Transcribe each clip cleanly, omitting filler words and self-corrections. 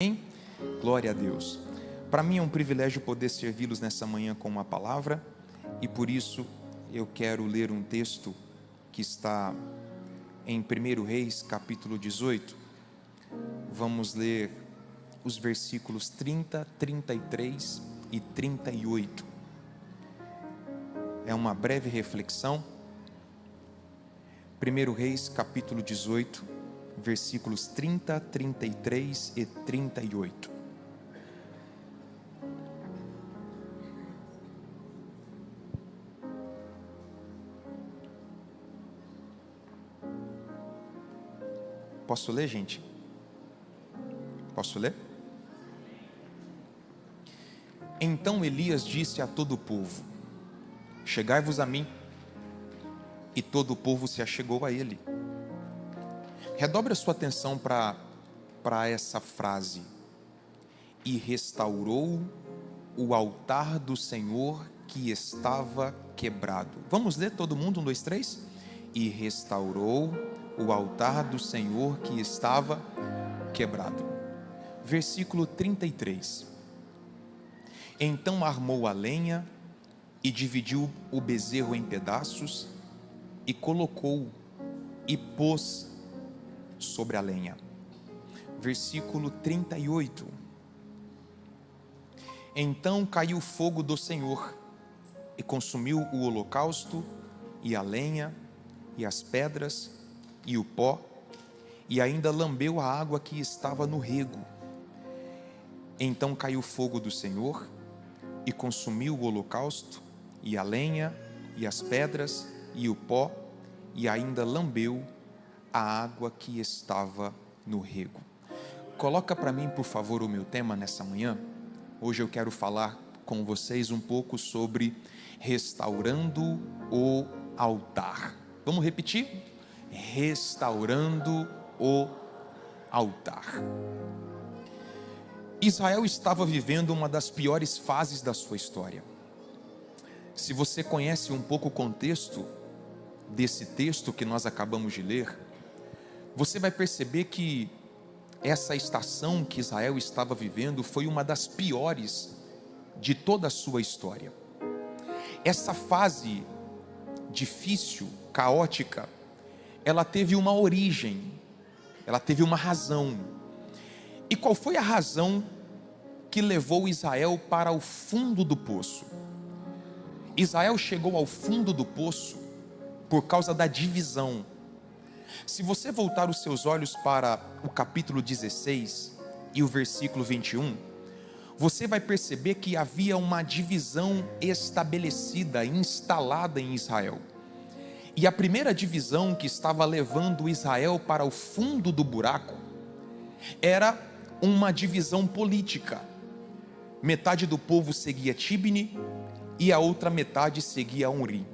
Amém? Glória a Deus. Para mim é um privilégio poder servi-los nessa manhã com uma palavra, e por isso eu quero ler um texto que está em 1 Reis, capítulo 18. Vamos ler os versículos 30, 33 e 38. É uma breve reflexão. 1 Reis, capítulo 18, versículos 30, 33 e 38. Posso ler, gente? Posso ler? Então Elias disse a todo o povo: chegai-vos a mim. E todo o povo se achegou a ele. Redobre a sua atenção para essa frase: e restaurou o altar do Senhor que estava quebrado. Vamos ler todo mundo? 1, 2, 3. E restaurou o altar do Senhor que estava quebrado. Versículo 33. Então armou a lenha e dividiu o bezerro em pedaços e colocou e pôs sobre a lenha. Versículo 38. Então caiu o fogo do Senhor e consumiu o holocausto e a lenha e as pedras e o pó, e ainda lambeu a água que estava no rego. Então caiu o fogo do Senhor e consumiu o holocausto e a lenha e as pedras e o pó, e ainda lambeu a água que estava no rego. Coloca para mim, por favor, o meu tema nessa manhã. Hoje eu quero falar com vocês um pouco sobre restaurando o altar. Vamos repetir? Restaurando o altar. Israel estava vivendo uma das piores fases da sua história. Se você conhece um pouco o contexto desse texto que nós acabamos de ler, você vai perceber que essa estação que Israel estava vivendo foi uma das piores de toda a sua história. Essa fase difícil, caótica, ela teve uma origem, ela teve uma razão. E qual foi a razão que levou Israel para o fundo do poço? Israel chegou ao fundo do poço por causa da divisão. Se você voltar os seus olhos para o capítulo 16 e o versículo 21, você vai perceber que havia uma divisão estabelecida, instalada em Israel. E a primeira divisão que estava levando Israel para o fundo do buraco era uma divisão política. Metade do povo seguia Tibni e a outra metade seguia Onri.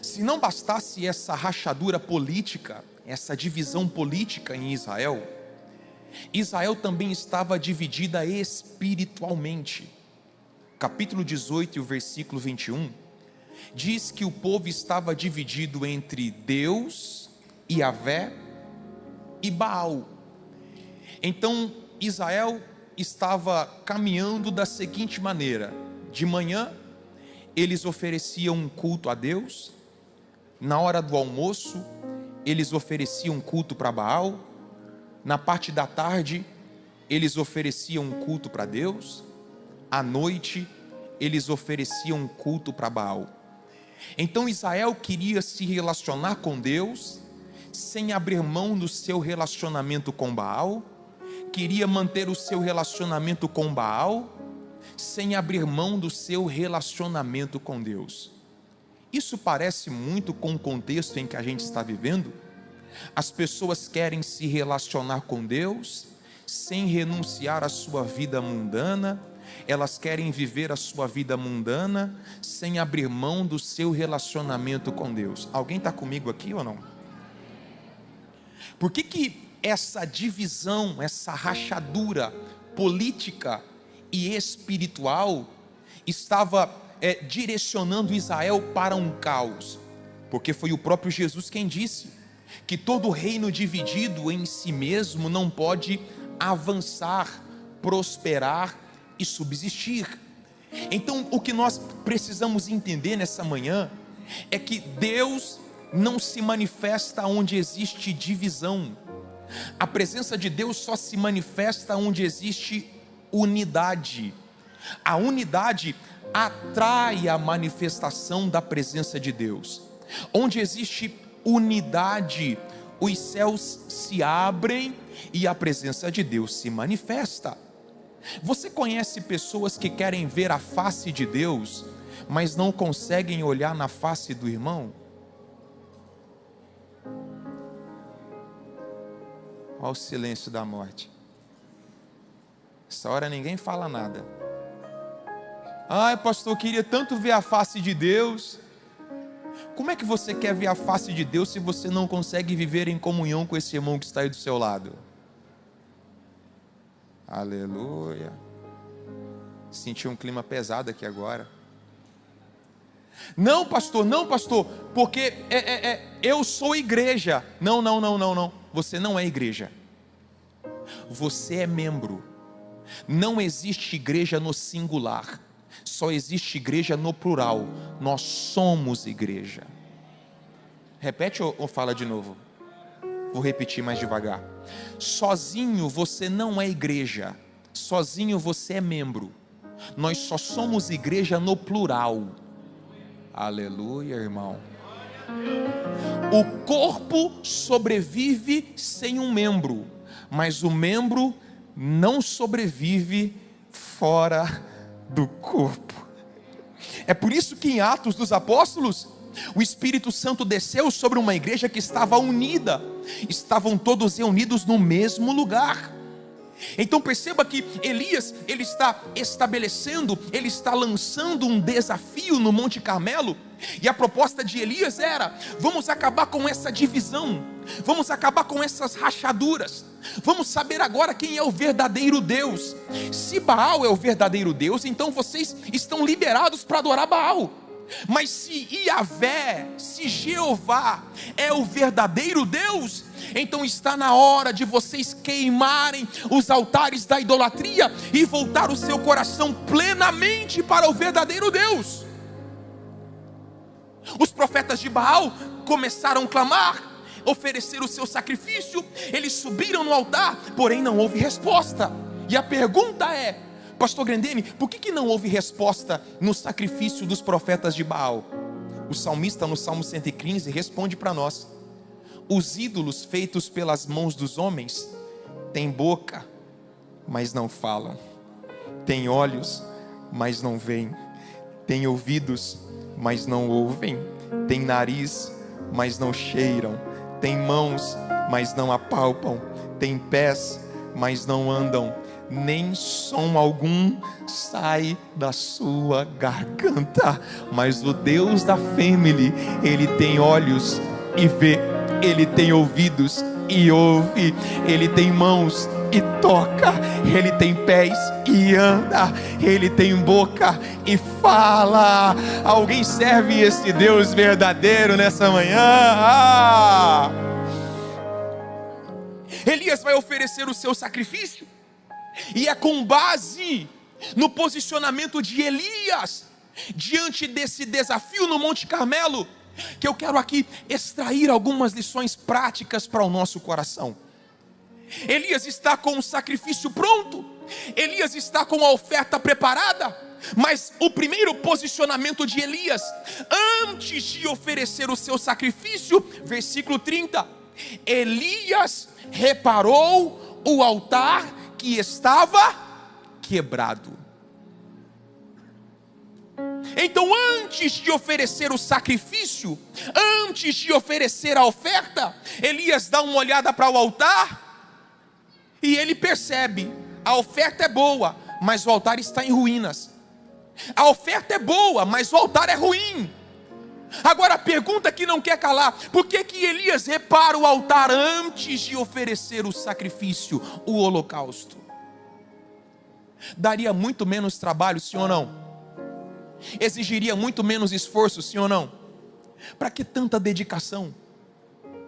Se não bastasse essa rachadura política, essa divisão política em Israel, Israel também estava dividida espiritualmente. Capítulo 18 e o versículo 21 diz que o povo estava dividido entre Deus, Yahvé e Baal. Então Israel estava caminhando da seguinte maneira: de manhã eles ofereciam um culto a Deus, na hora do almoço eles ofereciam um culto para Baal, na parte da tarde eles ofereciam um culto para Deus, à noite eles ofereciam um culto para Baal. Então Israel queria se relacionar com Deus sem abrir mão do seu relacionamento com Baal, queria manter o seu relacionamento com Baal sem abrir mão do seu relacionamento com Deus. Isso parece muito com o contexto em que a gente está vivendo. As pessoas querem se relacionar com Deus sem renunciar à sua vida mundana. Elas querem viver a sua vida mundana sem abrir mão do seu relacionamento com Deus. Alguém está comigo aqui ou não? Por que essa divisão, essa rachadura política e espiritual estava direcionando Israel para um caos? Porque foi o próprio Jesus quem disse que todo reino dividido em si mesmo não pode avançar prosperar e subsistir. Então, o que nós precisamos entender nessa manhã é que Deus não se manifesta onde existe divisão. A presença de Deus só se manifesta onde existe unidade. A unidade atrai a manifestação da presença de Deus. Onde existe unidade, os céus se abrem e a presença de Deus se manifesta. Você conhece pessoas que querem ver a face de Deus, mas não conseguem olhar na face do irmão? Olha o silêncio da morte. Essa hora ninguém fala nada. Ai, pastor, eu queria tanto ver a face de Deus. Como é que você quer ver a face de Deus se você não consegue viver em comunhão com esse irmão que está aí do seu lado? Aleluia. Senti um clima pesado aqui agora. Não, pastor, porque eu sou igreja. Não. Você não é igreja. Você é membro. Não existe igreja no singular. Só existe igreja no plural. Nós somos igreja. Repete ou fala de novo? Vou repetir mais devagar. Sozinho você não é igreja. Sozinho você é membro. Nós só somos igreja no plural. Aleluia, irmão. O corpo sobrevive sem um membro, mas o membro não sobrevive fora do corpo. É por isso que em Atos dos Apóstolos, o Espírito Santo desceu sobre uma igreja que estava unida. Estavam todos reunidos no mesmo lugar. Então perceba que Elias, ele está estabelecendo, ele está lançando um desafio no Monte Carmelo. E a proposta de Elias era: vamos acabar com essa divisão, vamos acabar com essas rachaduras, vamos saber agora quem é o verdadeiro Deus. Se Baal é o verdadeiro Deus, então vocês estão liberados para adorar Baal. Mas se Yahvé, se Jeová é o verdadeiro Deus, então está na hora de vocês queimarem os altares da idolatria e voltar o seu coração plenamente para o verdadeiro Deus. Os profetas de Baal começaram a clamar, oferecer o seu sacrifício, eles subiram no altar, porém não houve resposta. E a pergunta é: pastor Grandene, por que não houve resposta no sacrifício dos profetas de Baal? O salmista no Salmo 115 responde para nós: os ídolos feitos pelas mãos dos homens têm boca, mas não falam, têm olhos, mas não veem, têm ouvidos, mas não ouvem, têm nariz, mas não cheiram, têm mãos, mas não apalpam, têm pés, mas não andam, nem som algum sai da sua garganta. Mas o Deus da family, Ele tem olhos e vê, Ele tem ouvidos e ouve, Ele tem mãos e toca, Ele tem pés e anda, Ele tem boca e fala. Alguém serve esse Deus verdadeiro nessa manhã? Elias vai oferecer o seu sacrifício, e é com base no posicionamento de Elias diante desse desafio no Monte Carmelo que eu quero aqui extrair algumas lições práticas para o nosso coração. Elias está com o sacrifício pronto, Elias está com a oferta preparada, mas o primeiro posicionamento de Elias, antes de oferecer o seu sacrifício, versículo 30, Elias reparou o altar que estava quebrado. Então, antes de oferecer o sacrifício, antes de oferecer a oferta, Elias dá uma olhada para o altar e ele percebe: a oferta é boa, mas o altar está em ruínas. A oferta é boa, mas o altar é ruim. Agora a pergunta que não quer calar: por que Elias repara o altar antes de oferecer o sacrifício, o holocausto? Daria muito menos trabalho, sim ou não? Exigiria muito menos esforço, sim ou não? Para que tanta dedicação?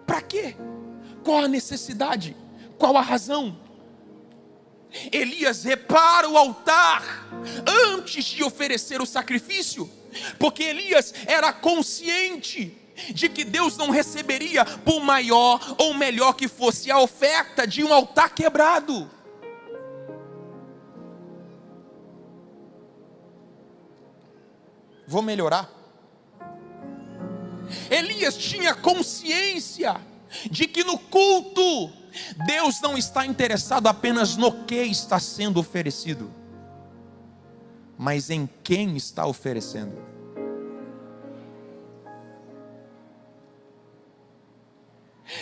Para quê? Qual a necessidade? Qual a razão? Elias repara o altar antes de oferecer o sacrifício, porque Elias era consciente de que Deus não receberia, por maior ou melhor que fosse a oferta, de um altar quebrado. Vou melhorar. Elias tinha consciência de que no culto Deus não está interessado apenas no que está sendo oferecido, mas em quem está oferecendo.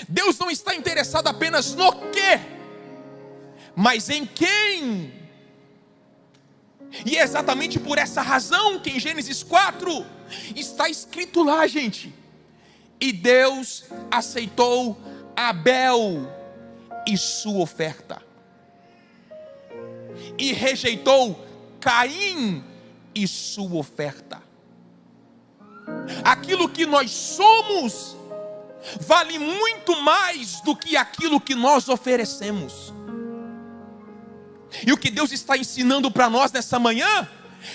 Deus não está interessado apenas no que, mas em quem. E é exatamente por essa razão que em Gênesis 4 está escrito lá, gente: e Deus aceitou Abel e sua oferta, e rejeitou Caim e sua oferta. Aquilo que nós somos vale muito mais do que aquilo que nós oferecemos. E o que Deus está ensinando para nós nessa manhã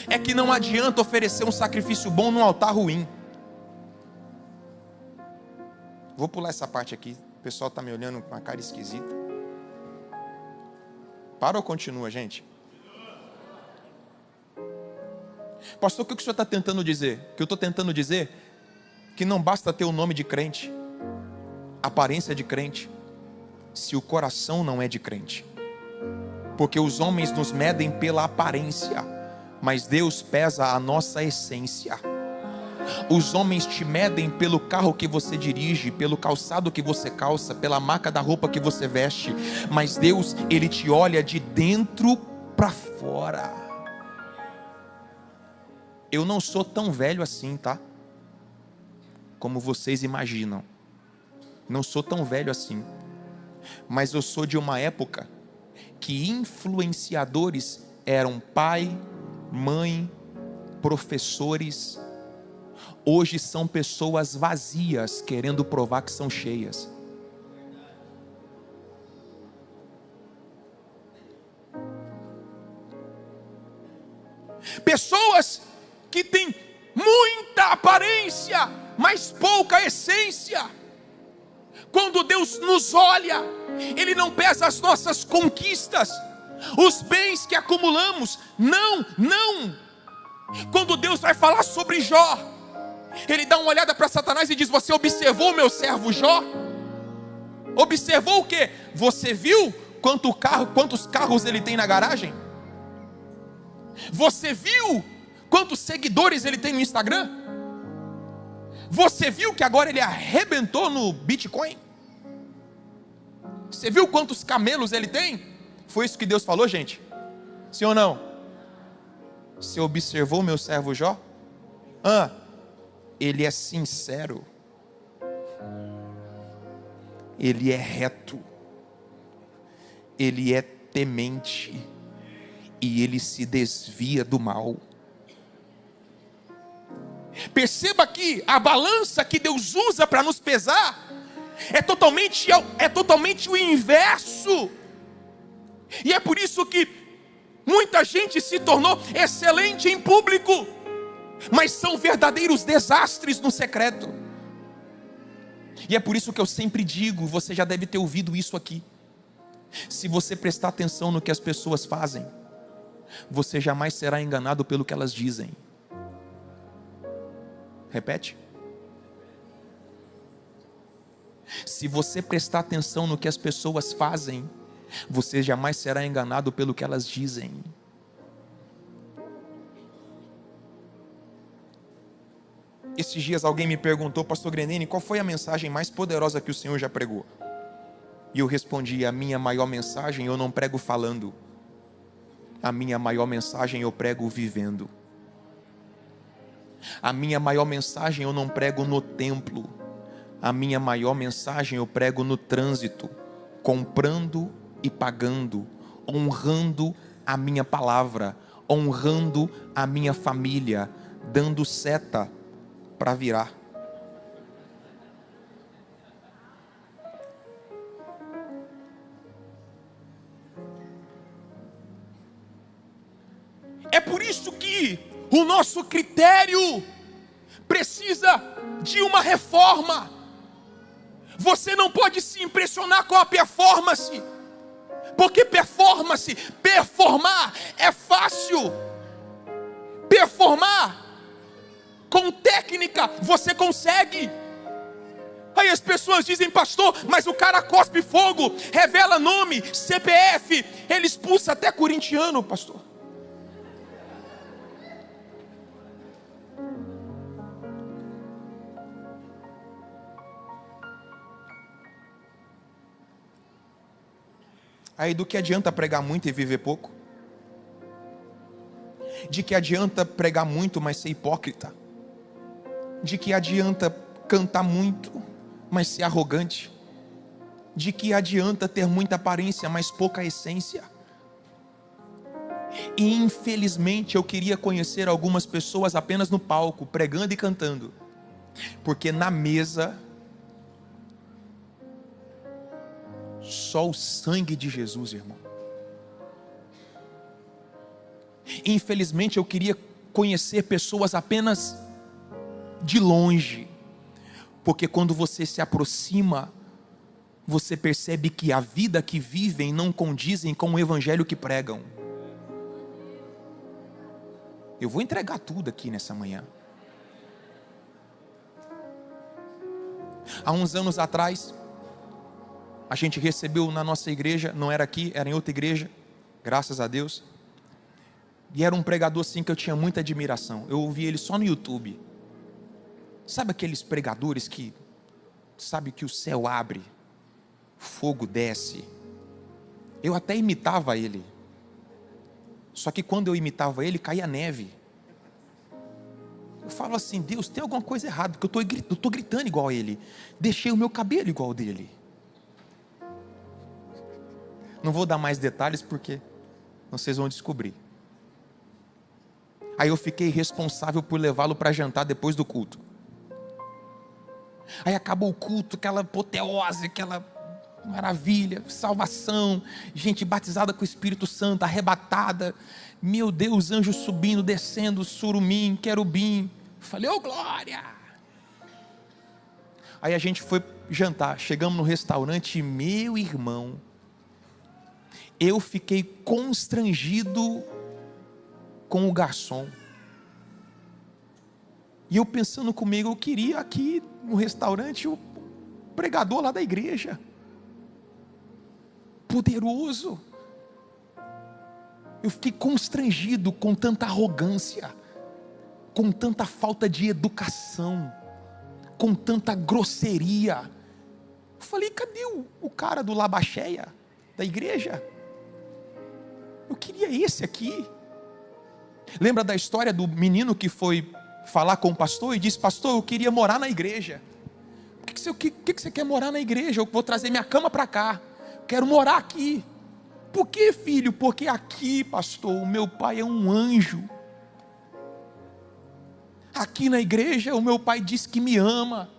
é que não adianta oferecer um sacrifício bom num altar ruim. Vou pular essa parte aqui, o pessoal está me olhando com uma cara esquisita. Para ou continua, gente? Pastor, o que o senhor está tentando dizer? O que eu estou tentando dizer é que não basta ter o nome de crente, aparência de crente, se o coração não é de crente. Porque os homens nos medem pela aparência, mas Deus pesa a nossa essência. Os homens te medem pelo carro que você dirige, pelo calçado que você calça, pela marca da roupa que você veste, mas Deus, Ele te olha de dentro para fora. Eu não sou tão velho assim, tá? Como vocês imaginam. Não sou tão velho assim. Mas eu sou de uma época que influenciadores eram pai, mãe, professores. Hoje são pessoas vazias, querendo provar que são cheias. Pessoas que têm muita aparência, mas pouca essência. Quando Deus nos olha, Ele não pesa as nossas conquistas, os bens que acumulamos. Não. Quando Deus vai falar sobre Jó, Ele dá uma olhada para Satanás e diz: você observou meu servo Jó? Observou o quê? Você viu quantos carros ele tem na garagem? Você viu quantos seguidores ele tem no Instagram? Você viu que agora ele arrebentou no Bitcoin? Você viu quantos camelos ele tem? Foi isso que Deus falou, gente? Sim ou não? Você observou meu servo Jó? Ele é sincero, ele é reto, ele é temente, e ele se desvia do mal. Perceba que a balança que Deus usa para nos pesar é totalmente o inverso. E é por isso que muita gente se tornou excelente em público, mas são verdadeiros desastres no secreto. E é por isso que eu sempre digo, você já deve ter ouvido isso aqui: se você prestar atenção no que as pessoas fazem, você jamais será enganado pelo que elas dizem. Repete. Se você prestar atenção no que as pessoas fazem, você jamais será enganado pelo que elas dizem. Esses dias alguém me perguntou: pastor Grenini, qual foi a mensagem mais poderosa que o Senhor já pregou? E eu respondi: a minha maior mensagem eu não prego falando, a minha maior mensagem eu prego vivendo. A minha maior mensagem eu não prego no templo, a minha maior mensagem eu prego no trânsito, comprando e pagando, honrando a minha palavra, honrando a minha família, dando seta para virar. É por isso que o nosso critério precisa de uma reforma. Você não pode se impressionar com a performance, porque performar é fácil. Performar com técnica você consegue. Aí as pessoas dizem: pastor, mas o cara cospe fogo, revela nome, CPF, ele expulsa até corintiano, pastor. Aí do que adianta pregar muito e viver pouco? De que adianta pregar muito, mas ser hipócrita? De que adianta cantar muito, mas ser arrogante? De que adianta ter muita aparência, mas pouca essência? E infelizmente eu queria conhecer algumas pessoas apenas no palco, pregando e cantando, porque na mesa só o sangue de Jesus, irmão. Infelizmente eu queria conhecer pessoas apenas de longe, porque quando você se aproxima, você percebe que a vida que vivem não condizem com o evangelho que pregam. Eu vou entregar tudo aqui nessa manhã. Há uns anos atrás, a gente recebeu na nossa igreja, não era aqui, era em outra igreja, graças a Deus. E era um pregador assim que eu tinha muita admiração. Eu ouvi ele só no YouTube. Sabe aqueles pregadores que, sabe que o céu abre, fogo desce? Eu até imitava ele. Só que quando eu imitava ele, caía neve. Eu falo assim: Deus, tem alguma coisa errada, porque eu estou gritando igual a ele. Deixei o meu cabelo igual ao dele. Não vou dar mais detalhes porque vocês vão descobrir. Aí eu fiquei responsável por levá-lo para jantar depois do culto. Aí acabou o culto, aquela apoteose, aquela maravilha, salvação, gente batizada com o Espírito Santo, arrebatada. Meu Deus, anjos subindo, descendo, surumim, querubim. Falei: ô glória! Aí a gente foi jantar, chegamos no restaurante, meu irmão, eu fiquei constrangido com o garçom. E eu pensando comigo, eu queria aqui no restaurante o pregador lá da igreja. Poderoso. Eu fiquei constrangido com tanta arrogância, com tanta falta de educação, com tanta grosseria. Eu falei: cadê o cara do Labacheia, da igreja? Eu queria esse aqui. Lembra da história do menino que foi falar com o pastor e disse: pastor, eu queria morar na igreja. Por que você quer morar na igreja? Eu vou trazer minha cama para cá, quero morar aqui. Por que, filho? Porque aqui, pastor, o meu pai é um anjo. Aqui na igreja o meu pai diz que me ama.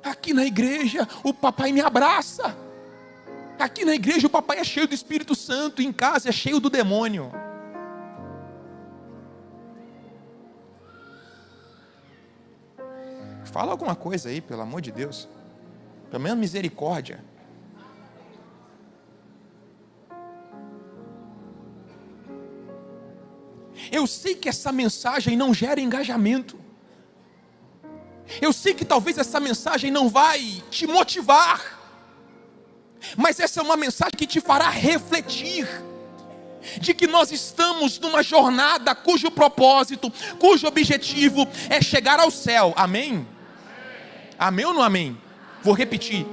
Aqui na igreja o papai me abraça. Aqui na igreja o papai é cheio do Espírito Santo, em casa é cheio do demônio. Fala alguma coisa aí, pelo amor de Deus. Pelo menos misericórdia. Eu sei que essa mensagem não gera engajamento. Eu sei que talvez essa mensagem não vai te motivar. Mas essa é uma mensagem que te fará refletir. De que nós estamos numa jornada cujo propósito, cujo objetivo é chegar ao céu. Amém? Amém ou não amém? Vou repetir.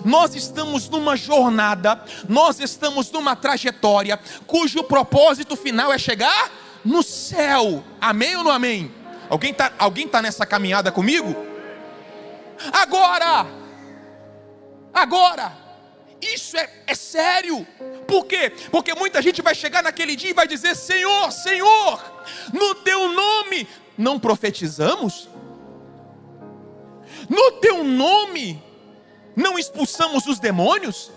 Nós estamos numa jornada, nós estamos numa trajetória cujo propósito final é chegar no céu. Amém ou não amém? Alguém tá nessa caminhada comigo? Agora, isso é sério. Por quê? Porque muita gente vai chegar naquele dia e vai dizer: Senhor, Senhor, no teu nome não profetizamos? No teu nome não expulsamos os demônios?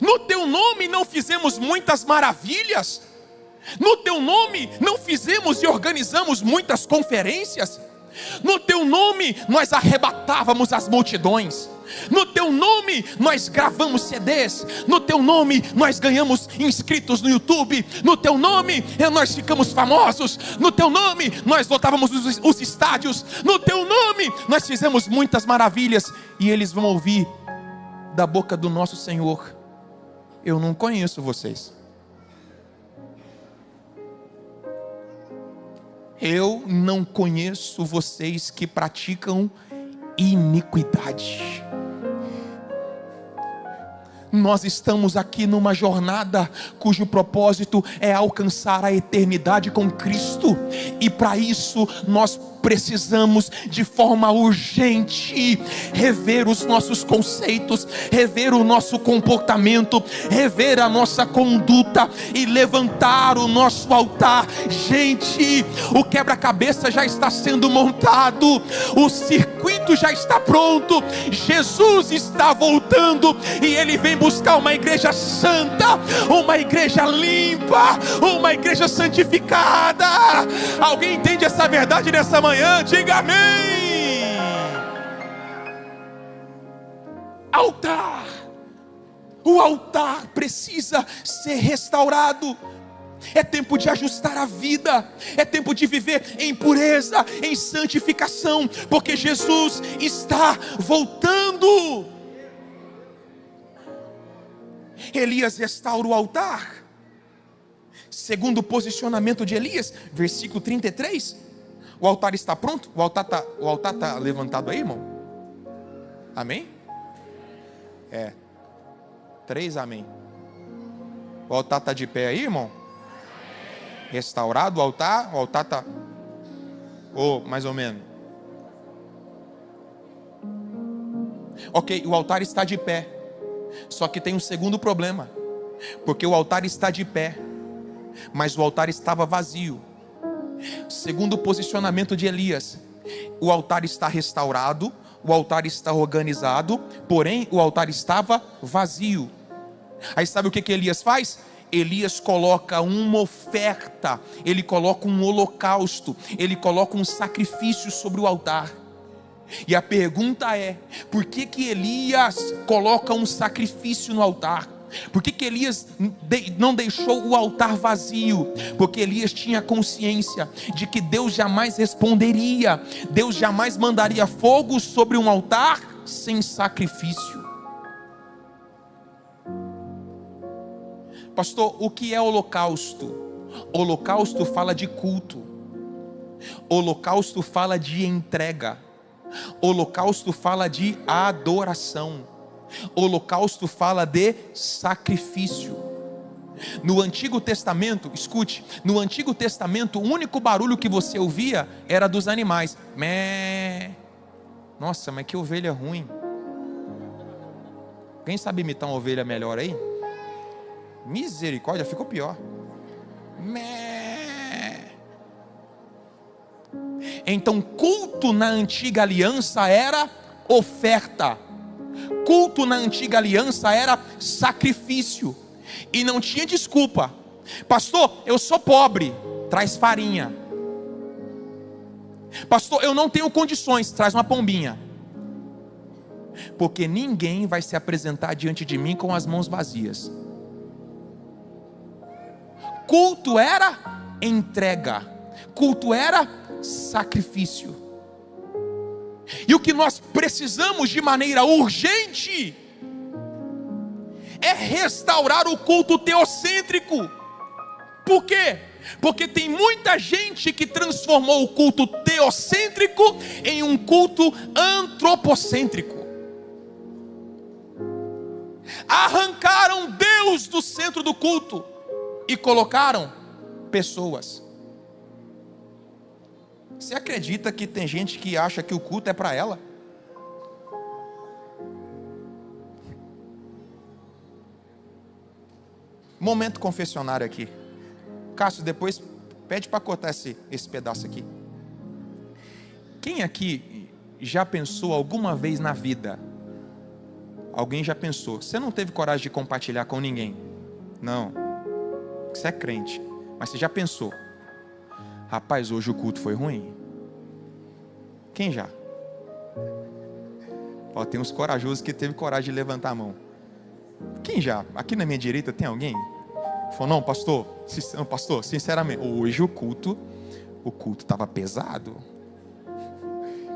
No teu nome não fizemos muitas maravilhas? No teu nome não fizemos e organizamos muitas conferências? No teu nome nós arrebatávamos as multidões. No teu nome nós gravamos CDs. No teu nome nós ganhamos inscritos no YouTube. No teu nome nós ficamos famosos. No teu nome nós lotávamos os estádios. No teu nome nós fizemos muitas maravilhas. E eles vão ouvir da boca do nosso Senhor: eu não conheço vocês. Eu não conheço vocês que praticam iniquidade. Nós estamos aqui numa jornada cujo propósito é alcançar a eternidade com Cristo. E para isso nós precisamos de forma urgente rever os nossos conceitos, rever o nosso comportamento, rever a nossa conduta e levantar o nosso altar. Gente, o quebra-cabeça já está sendo montado, o circuito já está pronto, Jesus está voltando e Ele vem buscar uma igreja santa, uma igreja limpa, uma igreja santificada. Alguém entende essa verdade nessa manhã? Diga amém. Altar. O altar precisa ser restaurado. É tempo de ajustar a vida. É tempo de viver em pureza, em santificação, porque Jesus está voltando. Elias restaura o altar. Segundo o posicionamento de Elias, versículo 33. O altar está pronto? O altar está levantado aí, irmão? Amém? 3 amém. O altar está de pé aí, irmão? Restaurado o altar está... mais ou menos. Ok, o altar está de pé. Só que tem um segundo problema. Porque o altar está de pé, mas o altar estava vazio. Segundo o posicionamento de Elias, o altar está restaurado, o altar está organizado, porém o altar estava vazio. Aí sabe o que Elias faz? Elias coloca uma oferta, ele coloca um holocausto, ele coloca um sacrifício sobre o altar. E a pergunta é: por que Elias coloca um sacrifício no altar? Por que Elias não deixou o altar vazio? Porque Elias tinha consciência de que Deus jamais responderia, Deus jamais mandaria fogo sobre um altar sem sacrifício. Pastor, o que é holocausto? Holocausto fala de culto. Holocausto fala de entrega. Holocausto fala de adoração. Holocausto fala de sacrifício. No Antigo Testamento, escute, no Antigo Testamento o único barulho que você ouvia era dos animais. Mé. Nossa, mas que ovelha ruim. Quem sabe imitar uma ovelha melhor aí? Misericórdia, ficou pior. Mé. Então culto na antiga aliança era oferta. Culto na antiga aliança era sacrifício. E não tinha desculpa. Pastor, eu sou pobre, traz farinha. Pastor, eu não tenho condições, traz uma pombinha. Porque ninguém vai se apresentar diante de mim com as mãos vazias. Culto era entrega. Culto era sacrifício. E o que nós precisamos de maneira urgente é restaurar o culto teocêntrico. Por quê? Porque tem muita gente que transformou o culto teocêntrico em um culto antropocêntrico. Arrancaram Deus do centro do culto e colocaram pessoas. Você acredita que tem gente que acha que o culto é para ela? Momento confessionário aqui. Cássio, depois pede para cortar esse pedaço aqui. Quem aqui já pensou alguma vez na vida? Alguém já pensou? Você não teve coragem de compartilhar com ninguém? Não. Você é crente. Mas você já pensou, rapaz, hoje o culto foi ruim? Quem já? Ó, tem uns corajosos que teve coragem de levantar a mão. Quem já? Aqui na minha direita tem alguém? Falou, não, pastor, sinceramente, hoje o culto estava pesado.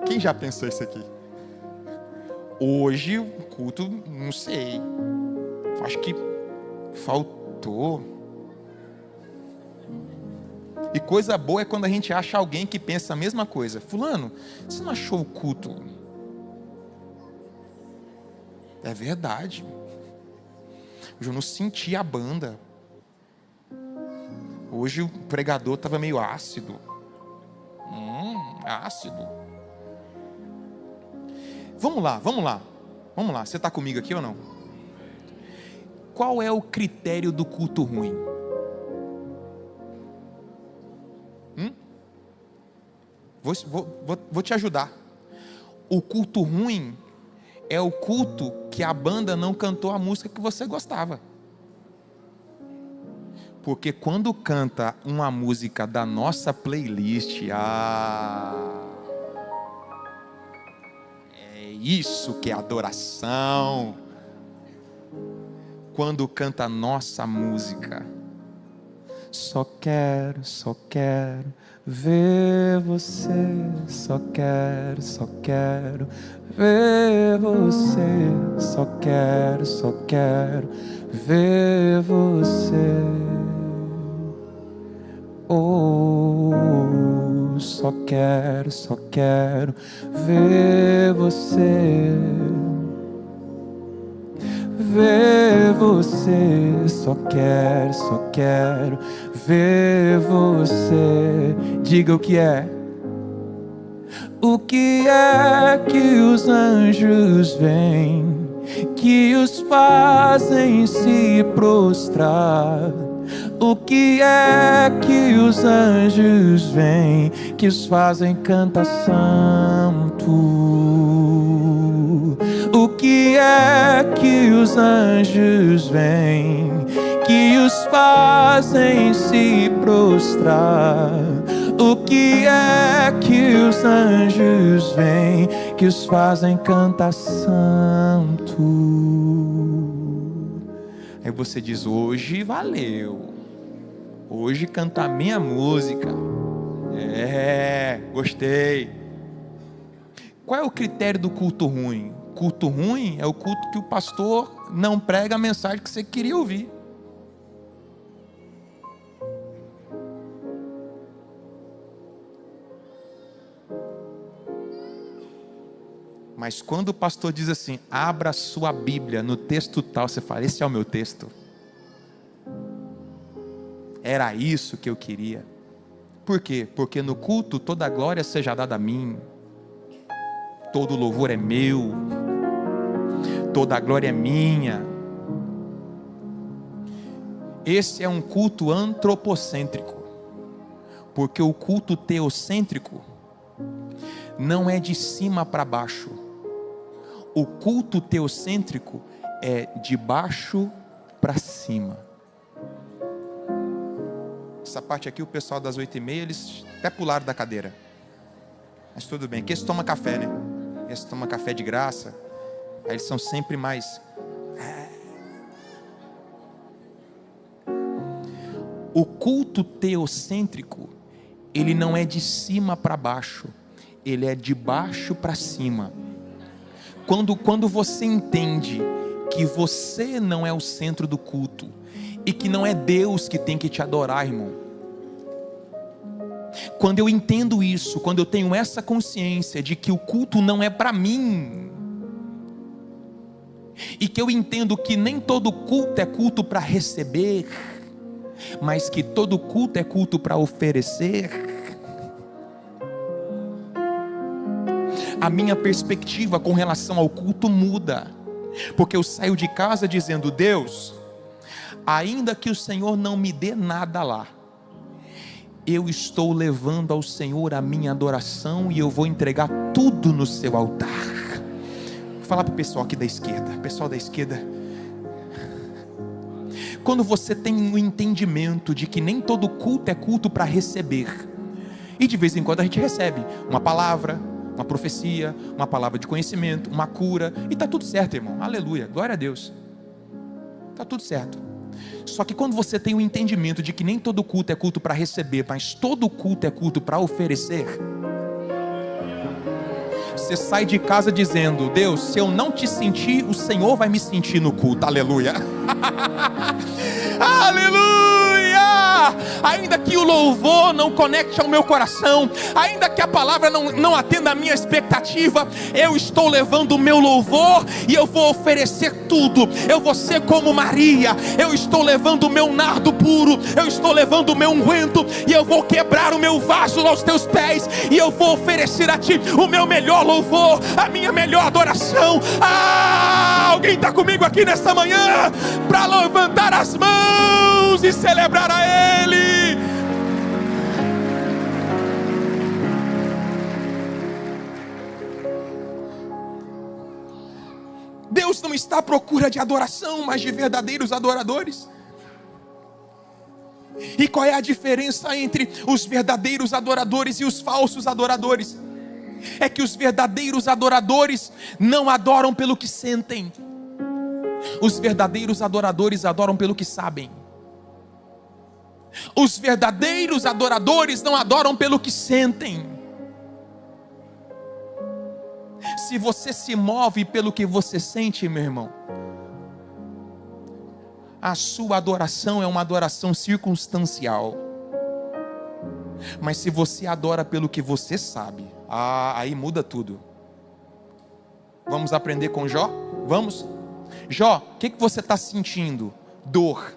Quem já pensou isso aqui? Hoje o culto, não sei, acho que faltou. E coisa boa é quando a gente acha alguém que pensa a mesma coisa. Fulano, você não achou o culto? É verdade. Hoje eu não senti a banda. Hoje o pregador estava meio ácido. Ácido. Vamos lá. Você está comigo aqui ou não? Qual é o critério do culto ruim? Vou te ajudar. O culto ruim é o culto que a banda não cantou a música que você gostava. Porque quando canta uma música da nossa playlist, é isso que é adoração. Quando canta a nossa música, só quero ver você, só quero ver você, só quero ver você. Oh, só quero ver você. Ver você, só quero ver você. Diga o que é. O que é que os anjos vêm, que os fazem se prostrar? O que é que os anjos vêm, que os fazem cantar santo? O que é que os anjos vêm, que os fazem se prostrar? O que é que os anjos vêm, que os fazem cantar santo? Aí você diz, hoje valeu. Hoje cantar minha música. Gostei. Qual é o critério do culto ruim? Culto ruim é o culto que o pastor não prega a mensagem que você queria ouvir. Mas quando o pastor diz assim, abra a sua Bíblia no texto tal, você fala, esse é o meu texto. Era isso que eu queria. Por quê? Porque no culto toda a glória seja dada a mim. Todo louvor é meu. Toda a glória é minha. Esse é um culto antropocêntrico. Porque o culto teocêntrico não é de cima para baixo. O culto teocêntrico é de baixo para cima. Essa parte aqui, o pessoal das 8h30, eles até pularam da cadeira. Mas tudo bem, que eles tomam café, né? Eles tomam café de graça. Aí eles são sempre mais... O culto teocêntrico, ele não é de cima para baixo. Ele é de baixo para cima. Quando você entende que você não é o centro do culto e que não é Deus que tem que te adorar, irmão. Quando eu entendo isso, quando eu tenho essa consciência de que o culto não é para mim, e que eu entendo que nem todo culto é culto para receber, mas que todo culto é culto para oferecer, a minha perspectiva com relação ao culto muda, porque eu saio de casa dizendo, Deus, ainda que o Senhor não me dê nada lá, eu estou levando ao Senhor a minha adoração e eu vou entregar tudo no seu altar. Vou falar para o pessoal aqui da esquerda, pessoal da esquerda, quando você tem o entendimento de que nem todo culto é culto para receber, e de vez em quando a gente recebe uma palavra, uma profecia, uma palavra de conhecimento, uma cura, e está tudo certo, irmão, aleluia, glória a Deus, está tudo certo. Só que quando você tem o entendimento de que nem todo culto é culto para receber, mas todo culto é culto para oferecer, você sai de casa dizendo: Deus, se eu não te sentir, o Senhor vai me sentir no culto, aleluia. Aleluia! Ainda que o louvor não conecte ao meu coração, ainda que a palavra não atenda a minha expectativa, eu estou levando o meu louvor e eu vou oferecer tudo. Eu vou ser como Maria, eu estou levando o meu nardo puro, eu estou levando o meu unguento, e eu vou quebrar o meu vaso aos teus pés, e eu vou oferecer a ti o meu melhor louvor, a minha melhor adoração. Alguém está comigo aqui nesta manhã para levantar as mãos e celebrar a Ele? Deus não está à procura de adoração, mas de verdadeiros adoradores. E qual é a diferença entre os verdadeiros adoradores e os falsos adoradores? É que os verdadeiros adoradores não adoram pelo que sentem. Os verdadeiros adoradores adoram pelo que sabem. Os verdadeiros adoradores não adoram pelo que sentem. Se você se move pelo que você sente, meu irmão, a sua adoração é uma adoração circunstancial. Mas se você adora pelo que você sabe, aí muda tudo. Vamos aprender com Jó? Vamos? Jó, o que você está sentindo? Dor.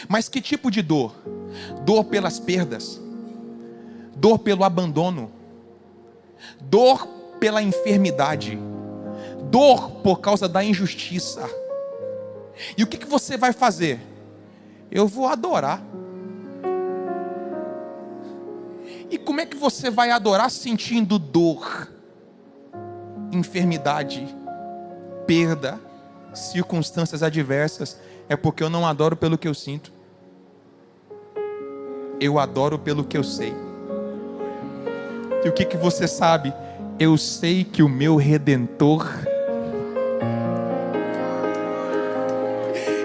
Mas que tipo de dor? Dor pelas perdas, dor pelo abandono, dor pela enfermidade, dor por causa da injustiça. E o que você vai fazer? Eu vou adorar. E como é que você vai adorar sentindo dor, enfermidade, perda, circunstâncias adversas? É porque eu não adoro pelo que eu sinto, eu adoro pelo que eu sei. E o que você sabe? Eu sei que o meu Redentor,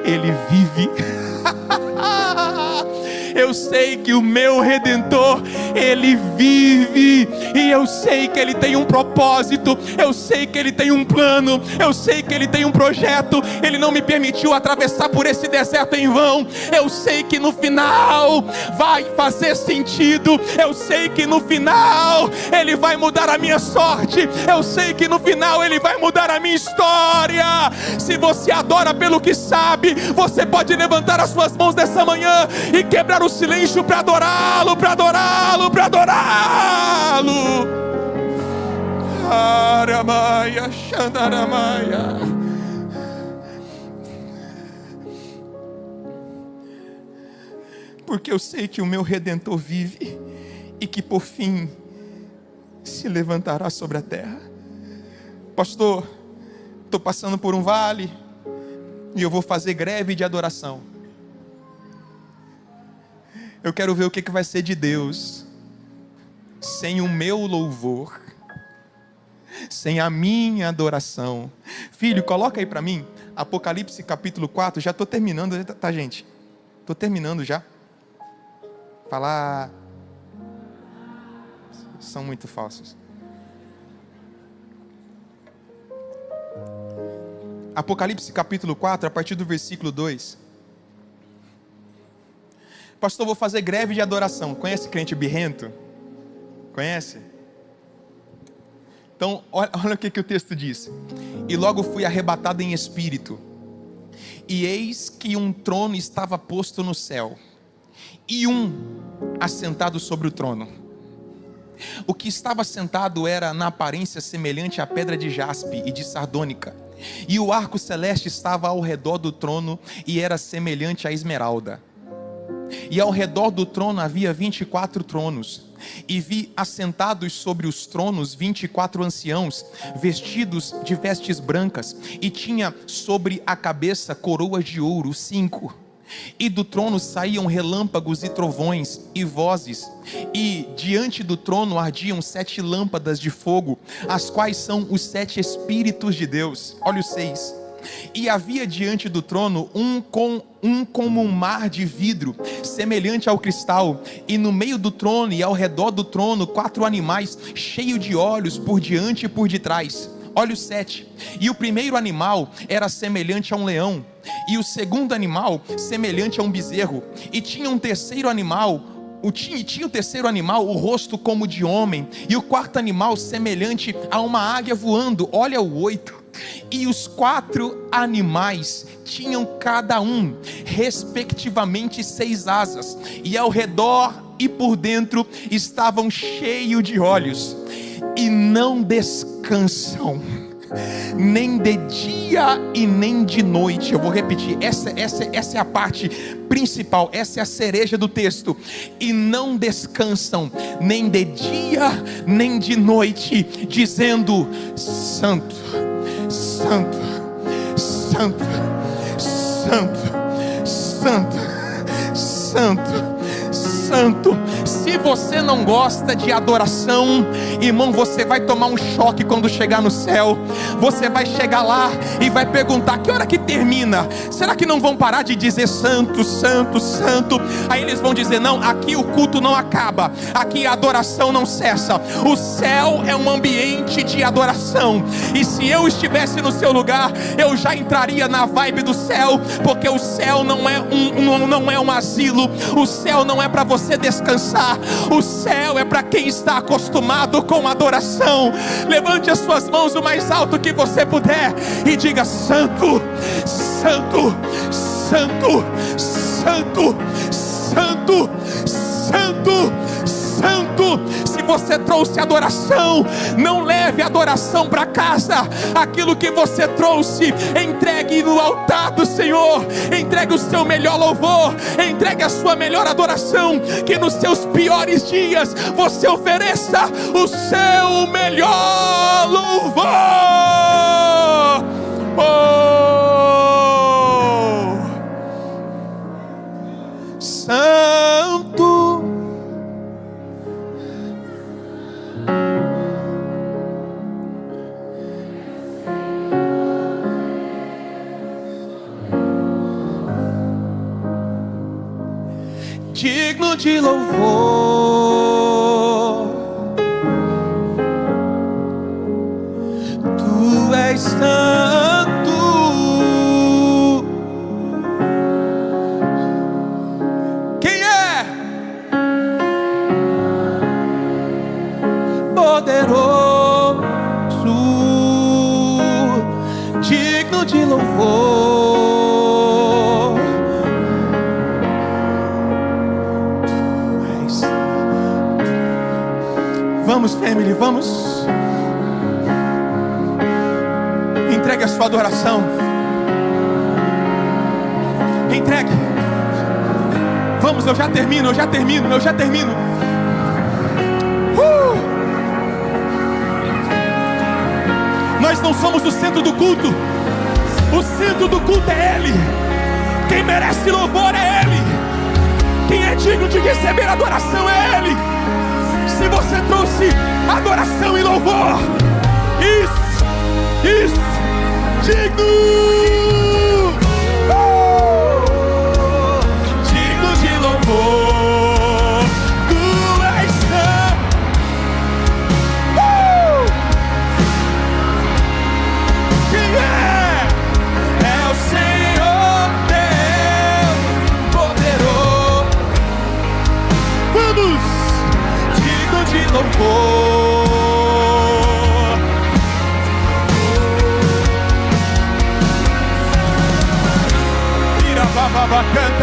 Ele vive. Eu sei que o meu Redentor, Ele vive. E eu sei que Ele tem um propósito. Eu sei que Ele tem um plano. Eu sei que Ele tem um projeto. Ele não me permitiu atravessar por esse deserto em vão. Eu sei que no final vai fazer sentido. Eu sei que no final Ele vai mudar a minha sorte. Eu sei que no final Ele vai mudar a minha história. Se você adora pelo que sabe, você pode levantar as suas mãos nessa manhã e quebrar o silêncio para adorá-lo, para adorá-lo, para adorá-lo. Aramaia, Xandaramaia. Porque eu sei que o meu Redentor vive e que por fim se levantará sobre a terra. Pastor, estou passando por um vale e eu vou fazer greve de adoração. Eu quero ver o que vai ser de Deus sem o meu louvor, sem a minha adoração. Filho, coloca aí para mim Apocalipse capítulo 4. Já estou terminando, tá, gente? Estou terminando já. Falar são muito falsos. Apocalipse capítulo 4, a partir do versículo 2. Pastor, vou fazer greve de adoração. Conhece crente birrento? Conhece? Então, olha o que o texto diz. E logo fui arrebatado em espírito, e eis que um trono estava posto no céu, e um assentado sobre o trono. O que estava sentado era na aparência semelhante à pedra de jaspe e de sardônica, e o arco celeste estava ao redor do trono, e era semelhante à esmeralda. e ao redor do trono havia 24 tronos. E vi assentados sobre os tronos 24 anciãos, vestidos de vestes brancas, e tinha sobre a cabeça coroas de ouro, 5. E do trono saíam relâmpagos e trovões e vozes, e diante do trono ardiam 7 lâmpadas de fogo, as quais são os 7 Espíritos de Deus. Olha o 6. E havia diante do trono como um mar de vidro, semelhante ao cristal, e no meio do trono e ao redor do trono 4 animais, cheios de olhos por diante e por detrás. Olha o 7. E o primeiro animal era semelhante a um leão, e o segundo animal semelhante a um bezerro, e tinha um terceiro animal, o rosto como de homem, e o quarto animal semelhante a uma águia voando. Olha o 8. E os 4 animais tinham cada um, respectivamente, 6 asas, e ao redor e por dentro estavam cheios de olhos, e não descansam, nem de dia e nem de noite. Eu vou repetir, essa é a parte principal, essa é a cereja do texto. E não descansam, nem de dia, nem de noite, dizendo: Santo, Santo, Santo, Santo, Santo, Santo, Santo. Se você não gosta de adoração, irmão, você vai tomar um choque quando chegar no céu. Você vai chegar lá e vai perguntar: que hora que termina? Será que não vão parar de dizer santo, santo, santo? Aí eles vão dizer: não, aqui o culto não acaba, aqui a adoração não cessa. O céu é um ambiente de adoração, e se eu estivesse no seu lugar, eu já entraria na vibe do céu, porque o céu não é um asilo. O céu não é para você descansar. O céu é para quem está acostumado com adoração. Levante as suas mãos o mais alto que você puder e diga: Santo, Santo, Santo, Santo, Santo, Santo, Santo. Se você trouxe adoração, não leve a adoração para casa. Aquilo que você trouxe, entregue no altar do Senhor. Entregue o seu melhor louvor, entregue a sua melhor adoração. Que nos seus piores dias você ofereça o seu melhor louvor. Santo, digno de louvor, tu és santo. Quem é? Poderoso, digno de louvor. Vamos, family, vamos. Entregue a sua adoração. Entregue. Vamos, eu já termino. Nós não somos o centro do culto. O centro do culto é Ele. Quem merece louvor é Ele. Quem é digno de receber adoração é Ele. Se você trouxe adoração e louvor, isso, digno, digno de louvor, tu és santo. Quem é? É o Senhor Deus poderoso. Vamos! De louvor, ira bababa canta